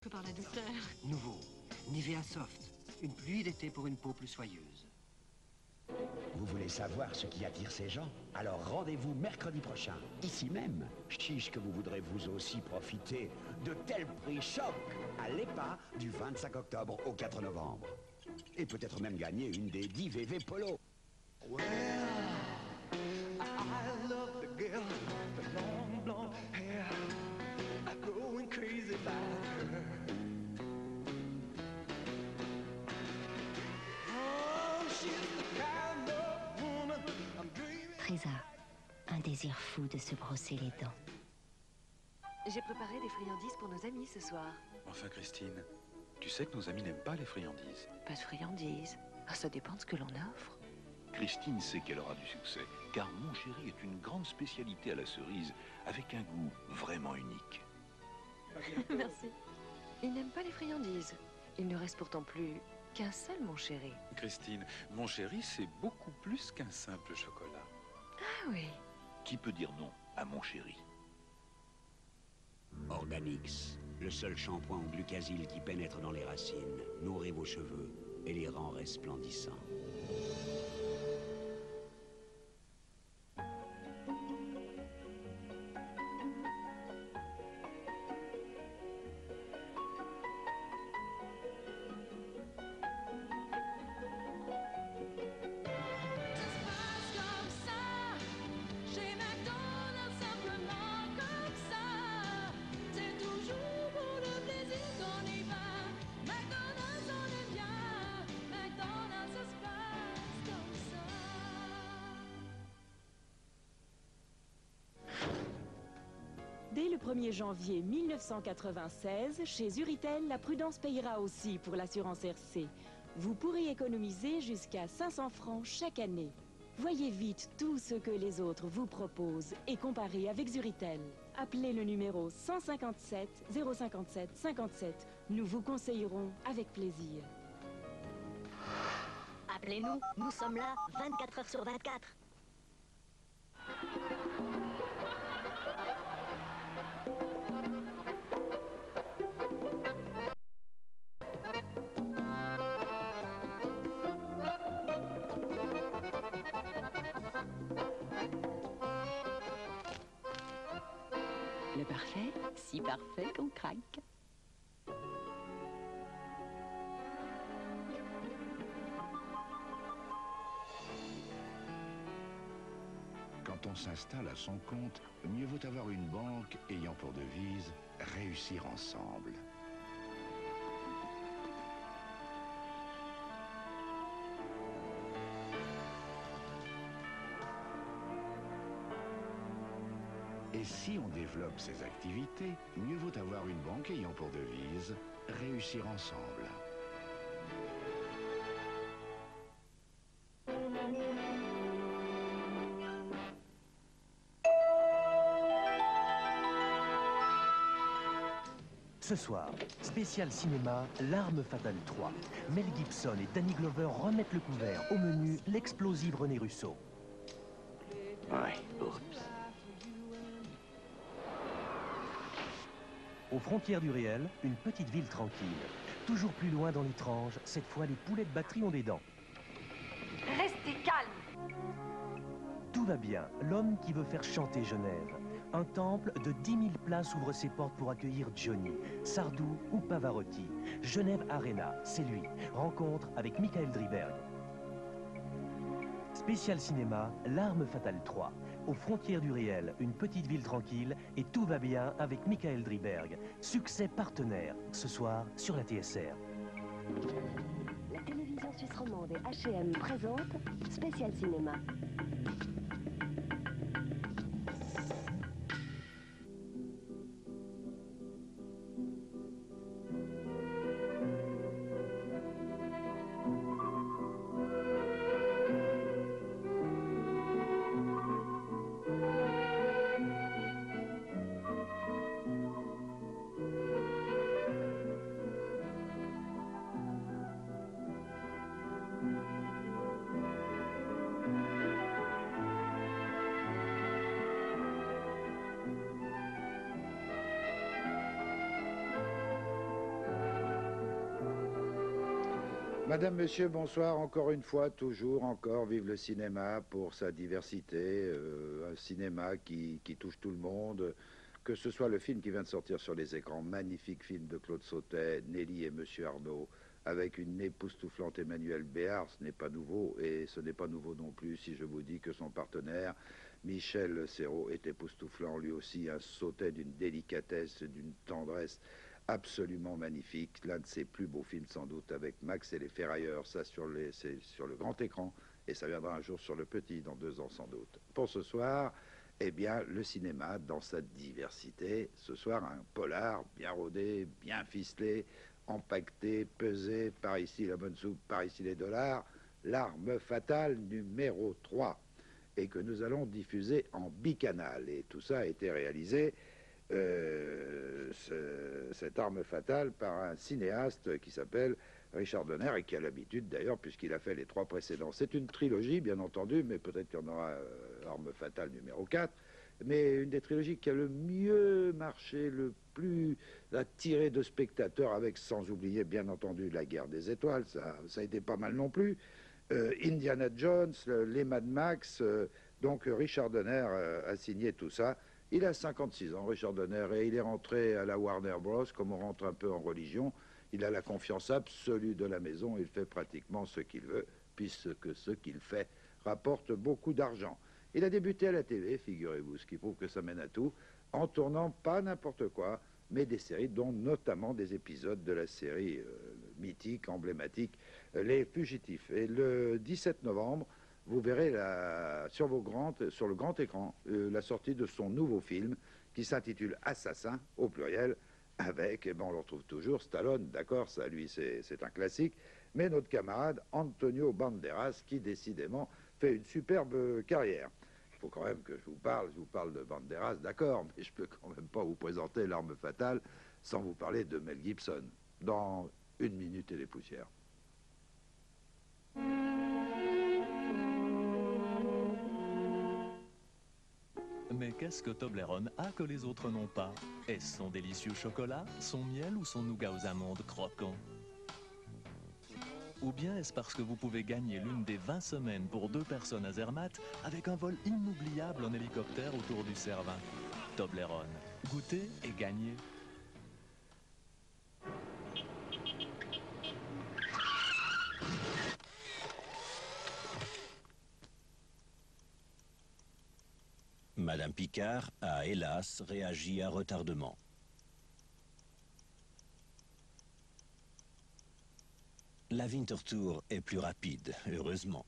que par la douceur. Nouveau, Nivea Soft. Une pluie d'été pour une peau plus soyeuse. Vous voulez savoir ce qui attire ces gens? Alors rendez-vous mercredi prochain, ici même. Chiche que vous voudrez vous aussi profiter de tels prix choc à l'EPA du 25 octobre au 4 novembre. Et peut-être même gagner une des 10 VV Polo. Well, I love the girl, the long blonde hair. I'm going crazy about her. Oh, she's the kind of woman I'm dreaming. Trésor, un désir fou de se brosser les dents. J'ai préparé des friandises pour nos amis ce soir. Enfin, Christine, tu sais que nos amis n'aiment pas les friandises. Pas de friandises. Ah, ça dépend de ce que l'on offre. Christine sait qu'elle aura du succès, car Mon Chéri est une grande spécialité à la cerise, avec un goût vraiment unique. Merci. Il n'aime pas les friandises. Il ne reste pourtant plus qu'un seul, mon chéri. Christine, Mon Chéri, c'est beaucoup plus qu'un simple chocolat. Ah oui. Qui peut dire non à Mon Chéri? Organix, le seul shampoing au glucasyl qui pénètre dans les racines, nourrit vos cheveux et les rend resplendissants. Dès le 1er janvier 1996, chez Zuritel, la prudence payera aussi pour l'assurance RC. Vous pourrez économiser jusqu'à 500 francs chaque année. Voyez vite tout ce que les autres vous proposent et comparez avec Zuritel. Appelez le numéro 157 057 57. Nous vous conseillerons avec plaisir. Appelez-nous, nous sommes là 24 heures sur 24. Le parfait, si parfait qu'on craque. Quand on s'installe à son compte, mieux vaut avoir une banque ayant pour devise « Réussir ensemble ». Et si on développe ses activités, mieux vaut avoir une banque ayant pour devise « Réussir ensemble ». Ce soir, spécial cinéma, L'Arme Fatale 3. Mel Gibson et Danny Glover remettent le couvert. Au menu, l'explosive René Russo. Ouais, oups. Aux frontières du réel, une petite ville tranquille. Toujours plus loin dans l'étrange, cette fois les poulets de batterie ont des dents. Restez calme. Tout va bien, l'homme qui veut faire chanter Genève. Un temple de 10 000 places ouvre ses portes pour accueillir Johnny, Sardou ou Pavarotti. Genève Arena, c'est lui. Rencontre avec Michael Driberg. Spécial cinéma, L'Arme Fatale 3. Aux frontières du réel, une petite ville tranquille et tout va bien avec Michael Driberg. Succès partenaire, ce soir sur la TSR. La télévision suisse romande et H&M présente Spécial cinéma. Madame, monsieur, bonsoir. Encore une fois, toujours, encore, vive le cinéma pour sa diversité. Un cinéma qui touche tout le monde. Que ce soit le film qui vient de sortir sur les écrans, magnifique film de Claude Sautet, Nelly et Monsieur Arnaud, avec une époustouflante Emmanuelle Béard, ce n'est pas nouveau. Et ce n'est pas nouveau non plus si je vous dis que son partenaire, Michel Serrault, est époustouflant lui aussi. Un Sautet d'une délicatesse, d'une tendresse absolument magnifique, l'un de ses plus beaux films sans doute, avec Max et les Ferrailleurs, ça c'est sur le grand écran, et ça viendra un jour sur le petit, dans 2 ans sans doute. Pour ce soir, eh bien, le cinéma dans sa diversité. Ce soir, un polar bien rodé, bien ficelé, empaqueté, pesé, par ici la bonne soupe, par ici les dollars, L'arme fatale numéro 3, et que nous allons diffuser en bicanal. Et tout ça a été réalisé cette arme fatale par un cinéaste qui s'appelle Richard Donner et qui a l'habitude d'ailleurs, puisqu'il a fait les 3 précédents. C'est une trilogie bien entendu, mais peut-être qu'il y en aura arme fatale numéro 4, mais une des trilogies qui a le mieux marché, le plus attiré de spectateurs, avec sans oublier bien entendu La Guerre des Étoiles, ça a été pas mal non plus, Indiana Jones, les Mad Max, donc Richard Donner a signé tout ça. Il a 56 ans, Richard Donner, et il est rentré à la Warner Bros. Comme on rentre un peu en religion. Il a la confiance absolue de la maison. Il fait pratiquement ce qu'il veut, puisque ce qu'il fait rapporte beaucoup d'argent. Il a débuté à la TV, figurez-vous, ce qui prouve que ça mène à tout, en tournant pas n'importe quoi, mais des séries, dont notamment des épisodes de la série mythique, emblématique, Les Fugitifs. Et le 17 novembre, vous verrez sur le grand écran la sortie de son nouveau film qui s'intitule Assassin, au pluriel, avec, on le retrouve toujours, Stallone, d'accord, ça lui c'est un classique, mais notre camarade Antonio Banderas qui décidément fait une superbe carrière. Il faut quand même que je vous parle de Banderas, d'accord, mais je peux quand même pas vous présenter L'arme fatale sans vous parler de Mel Gibson, dans 1 minute et les poussières. Mais qu'est-ce que Toblerone a que les autres n'ont pas? Est-ce son délicieux chocolat, son miel ou son nougat aux amandes croquant? Ou bien est-ce parce que vous pouvez gagner l'une des 20 semaines pour 2 personnes à Zermatt avec un vol inoubliable en hélicoptère autour du Cervin? Toblerone, goûtez et gagnez. Madame Picard a, hélas, réagi à retardement. La Winterthur est plus rapide, heureusement.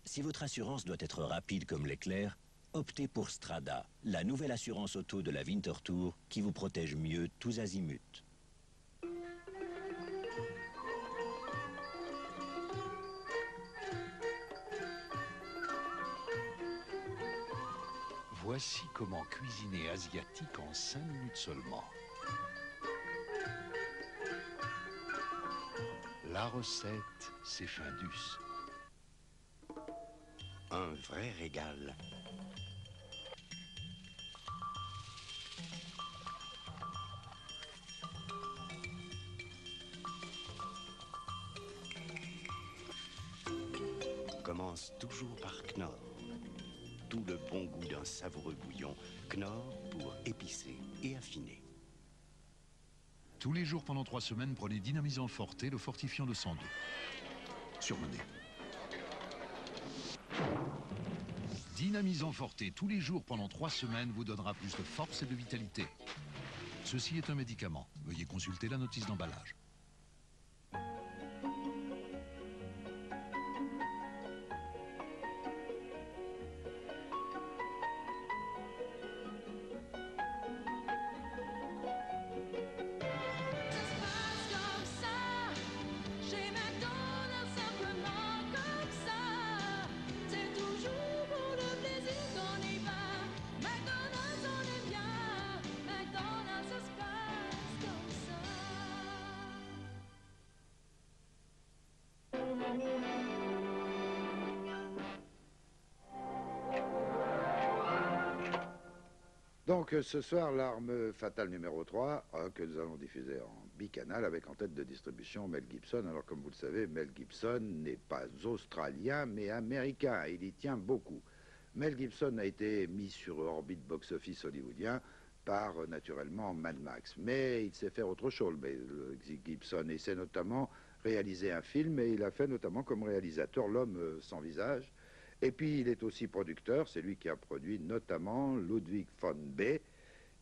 Si votre assurance doit être rapide comme l'éclair, optez pour Strada, la nouvelle assurance auto de la Winterthur qui vous protège mieux tous azimuts. Voici comment cuisiner asiatique en 5 minutes seulement. La recette, c'est Findus. Un vrai régal. Commence toujours par Knorr. Tout le bon goût d'un savoureux bouillon. Knorr pour épicer et affiner. Tous les jours pendant 3 semaines, prenez Dynamisant Forte, le fortifiant de 102. Surmenez. Dynamisant Forte, tous les jours pendant 3 semaines, vous donnera plus de force et de vitalité. Ceci est un médicament. Veuillez consulter la notice d'emballage. Donc ce soir, l'arme fatale numéro 3, que nous allons diffuser en bicanal avec en tête de distribution Mel Gibson. Alors comme vous le savez, Mel Gibson n'est pas australien mais américain, il y tient beaucoup. Mel Gibson a été mis sur orbite box-office hollywoodien par naturellement Mad Max, mais il sait faire autre chose. Mais Gibson essaie notamment réaliser un film et il a fait notamment comme réalisateur L'homme sans visage. Et puis il est aussi producteur, c'est lui qui a produit notamment Ludwig von Bey.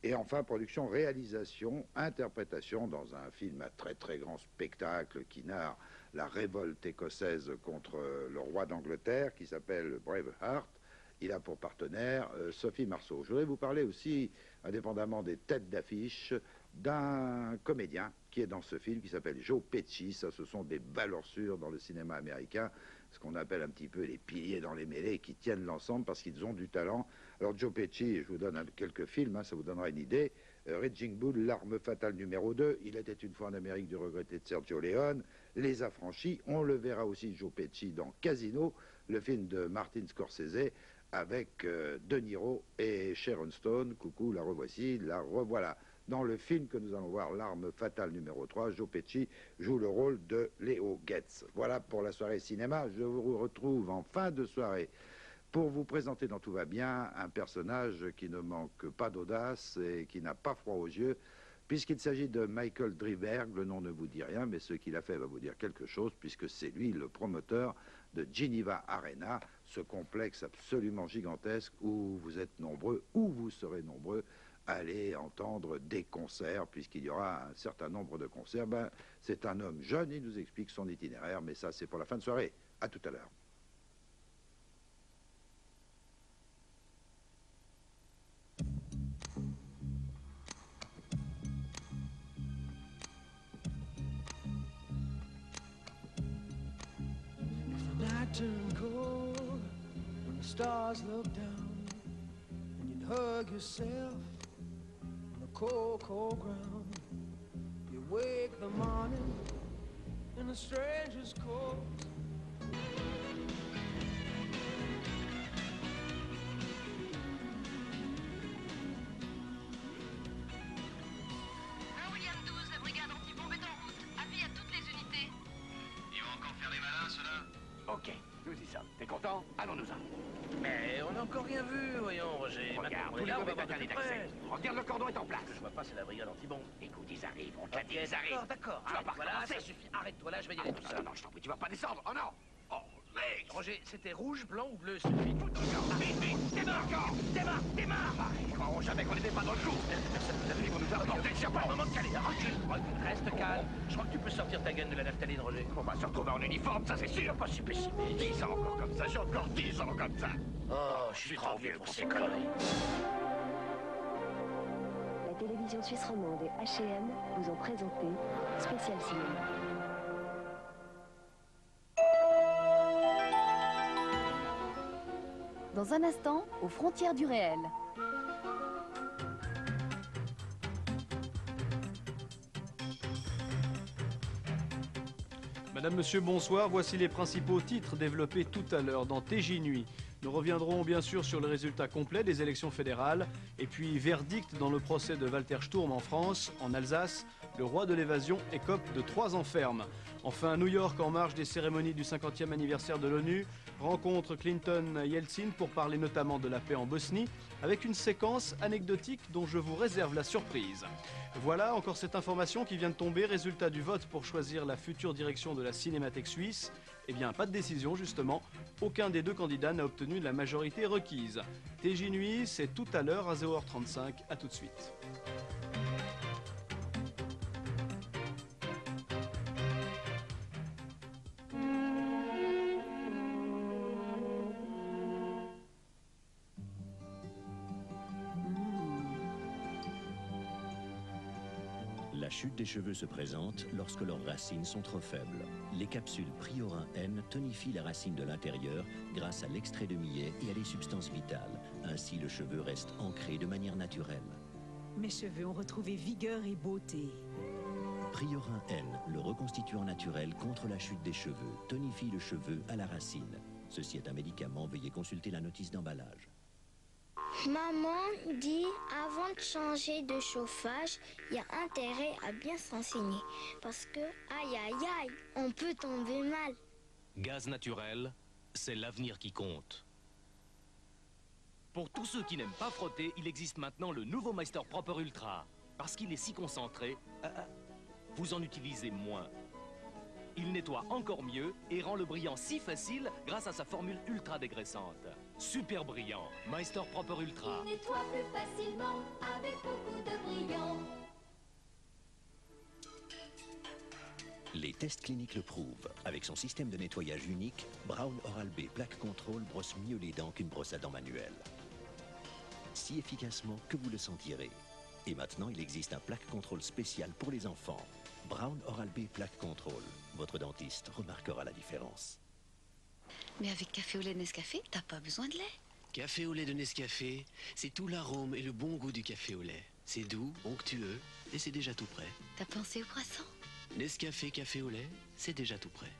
Et enfin, production, réalisation, interprétation dans un film à très très grand spectacle qui narre la révolte écossaise contre le roi d'Angleterre qui s'appelle Braveheart. Il a pour partenaire Sophie Marceau. Je voudrais vous parler aussi, indépendamment des têtes d'affiche, d'un comédien qui est dans ce film qui s'appelle Joe Pesci. Ça, ce sont des valeurs sûres dans le cinéma américain, ce qu'on appelle un petit peu les piliers dans les mêlées qui tiennent l'ensemble parce qu'ils ont du talent. Alors Joe Pesci, je vous donne quelques films, hein, ça vous donnera une idée. Raging Bull, L'arme fatale numéro 2, Il était une fois en Amérique du regretté de Sergio Leone, Les Affranchis. On le verra aussi Joe Pesci dans Casino, le film de Martin Scorsese avec De Niro et Sharon Stone. Coucou, la revoici, la revoilà. Dans le film que nous allons voir, L'arme fatale numéro 3, Joe Pesci joue le rôle de Leo Getz. Voilà pour la soirée cinéma. Je vous retrouve en fin de soirée pour vous présenter dans Tout va bien un personnage qui ne manque pas d'audace et qui n'a pas froid aux yeux, puisqu'il s'agit de Michael Dryberg. Le nom ne vous dit rien, mais ce qu'il a fait va vous dire quelque chose, puisque c'est lui le promoteur de Geneva Arena, ce complexe absolument gigantesque où vous êtes nombreux, où vous serez nombreux, à aller entendre des concerts, puisqu'il y aura un certain nombre de concerts. C'est un homme jeune, il nous explique son itinéraire, mais ça c'est pour la fin de soirée. À tout à l'heure. Turn cold when the stars look down and you'd hug yourself on the cold, cold ground. You wake the morning in a stranger's coat. William 12, la brigade anti-bombe est en route. Avis à toutes les unités. Ils vont encore faire les malins, ceux-là? Ok, nous y sommes. T'es content? Allons-nous-en. Mais on n'a encore rien vu, voyons, Roger. Regarde, Maintenant, tous les on va mauvais voir de interdits plus près. d'accès. Regarde, le cordon est en place. Ce que je vois pas, c'est la brigade anti-bombe. Écoute, ils arrivent, on te l'a dit, ils D'accord, arrivent. d'accord. Tu vas pas Voilà, recommencer. ça suffit. Arrête-toi là, je vais y aller tout seul. Non, je t'en prie, tu vas pas descendre. Oh non. Oh, mec. Roger, c'était rouge, blanc ou bleu, celui? Vite, vite, démarre encore. Démarre. Ils croiront jamais qu'on n'était pas dans le coup. Personne nous a vu, Ils vont nous apporter le serpent. Moment de caler. Recule, reste calme. Je crois que tu peux sortir ta gaine de la naphtaline, Roger. On va se retrouver en uniforme, ça c'est sûr. Pas si pessimiste. 10 ans encore comme ça, j'ai encore 10 ans comme ça. Oh, je suis trop vieux pour ces conneries. La télévision suisse romande et H&M vous ont présenté Spécial Cinéma. Dans un instant, aux frontières du réel. Madame, Monsieur, bonsoir. Voici les principaux titres développés tout à l'heure dans TJ Nuit. Nous reviendrons bien sûr sur le résultat complet des élections fédérales et puis verdict dans le procès de Walter Sturm en France, en Alsace. Le roi de l'évasion écope de 3 ans ferme. Enfin, New York, en marge des cérémonies du 50e anniversaire de l'ONU, rencontre Clinton-Yeltsin pour parler notamment de la paix en Bosnie, avec une séquence anecdotique dont je vous réserve la surprise. Voilà encore cette information qui vient de tomber, résultat du vote pour choisir la future direction de la Cinémathèque suisse. Eh bien, pas de décision justement, aucun des 2 candidats n'a obtenu la majorité requise. TJ Nuit, c'est tout à l'heure à 0h35, à tout de suite. La chute des cheveux se présente lorsque leurs racines sont trop faibles. Les capsules Priorin N tonifient les racines de l'intérieur grâce à l'extrait de millet et à des substances vitales. Ainsi, le cheveu reste ancré de manière naturelle. Mes cheveux ont retrouvé vigueur et beauté. Priorin N, le reconstituant naturel contre la chute des cheveux, tonifie le cheveu à la racine. Ceci est un médicament, veuillez consulter la notice d'emballage. Maman dit, avant de changer de chauffage, il y a intérêt à bien s'enseigner. Parce que, aïe aïe aïe, on peut tomber mal. Gaz naturel, c'est l'avenir qui compte. Pour tous ceux qui n'aiment pas frotter, il existe maintenant le nouveau Meister Proper Ultra. Parce qu'il est si concentré, vous en utilisez moins. Il nettoie encore mieux et rend le brillant si facile grâce à sa formule ultra dégraissante. Super brillant, Meister Proper Ultra. Il nettoie plus facilement avec beaucoup de brillant. Les tests cliniques le prouvent. Avec son système de nettoyage unique, Brown Oral-B Plaque Control brosse mieux les dents qu'une brosse à dents manuelle. Si efficacement que vous le sentirez. Et maintenant, il existe un plaque contrôle spécial pour les enfants. Brown Oral-B Plaque Control. Votre dentiste remarquera la différence. Mais avec café au lait Nescafé, t'as pas besoin de lait. Café au lait de Nescafé, c'est tout l'arôme et le bon goût du café au lait. C'est doux, onctueux et c'est déjà tout prêt. T'as pensé au croissant? Nescafé café au lait, c'est déjà tout prêt.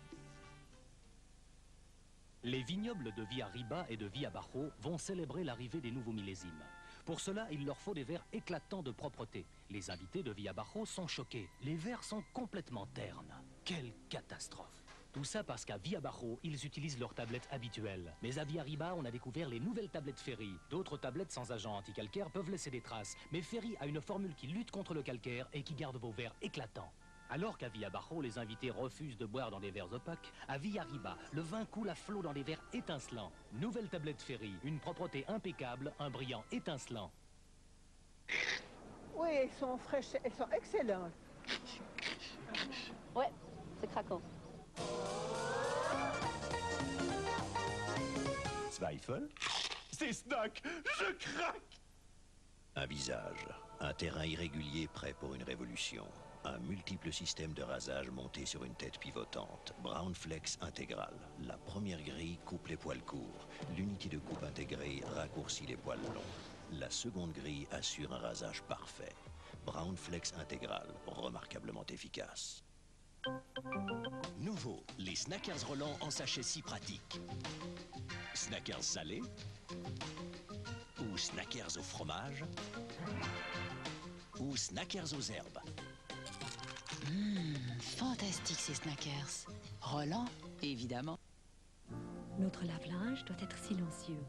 Les vignobles de Villa Riba et de Villa Bajo vont célébrer l'arrivée des nouveaux millésimes. Pour cela, il leur faut des verres éclatants de propreté. Les invités de Villa Bajo sont choqués. Les verres sont complètement ternes. Quelle catastrophe! Tout ça parce qu'à Villa Bajo, ils utilisent leurs tablettes habituelles. Mais à Villa Riba, on a découvert les nouvelles tablettes Ferry. D'autres tablettes sans agent anti-calcaire peuvent laisser des traces. Mais Ferry a une formule qui lutte contre le calcaire et qui garde vos verres éclatants. Alors qu'à Villa Bajo, les invités refusent de boire dans des verres opaques, à Villa Riba, le vin coule à flot dans des verres étincelants. Nouvelle tablette Ferry, une propreté impeccable, un brillant étincelant. Oui, elles sont fraîches, elles sont excellentes. Ouais, c'est craquant. Zweifel? C'est Snack, je craque! Un visage, un terrain irrégulier prêt pour une révolution. Un multiple système de rasage monté sur une tête pivotante. Brown Flex intégral. La première grille coupe les poils courts. L'unité de coupe intégrée raccourcit les poils longs. La seconde grille assure un rasage parfait. Brown Flex intégral, remarquablement efficace. Nouveau, les Snackers Roland en sachet si pratique. Snackers salés ou Snackers au fromage ou Snackers aux herbes. Fantastique ces Snackers. Roland, évidemment. Notre lave-linge doit être silencieux.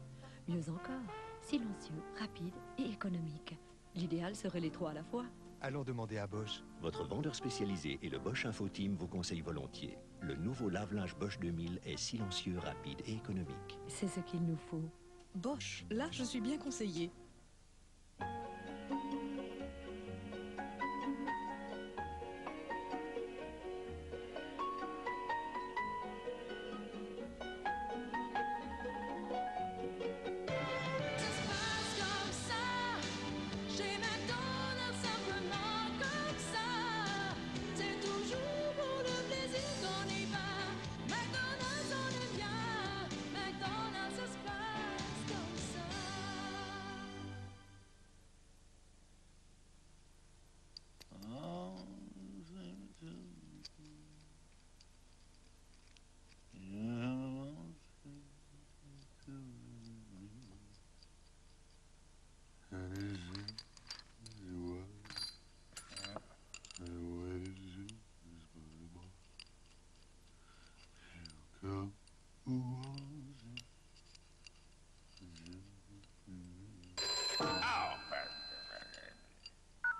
Mieux encore, silencieux, rapide et économique. L'idéal serait les trois à la fois. Allons demander à Bosch. Votre vendeur spécialisé et le Bosch Info Team vous conseillent volontiers. Le nouveau lave-linge Bosch 2000 est silencieux, rapide et économique. C'est ce qu'il nous faut. Bosch, là je suis bien conseillé.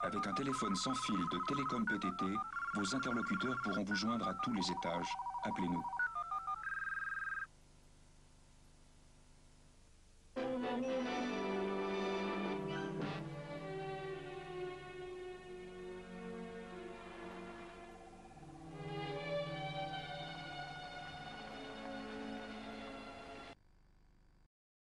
Avec un téléphone sans fil de Télécom PTT, vos interlocuteurs pourront vous joindre à tous les étages. Appelez-nous.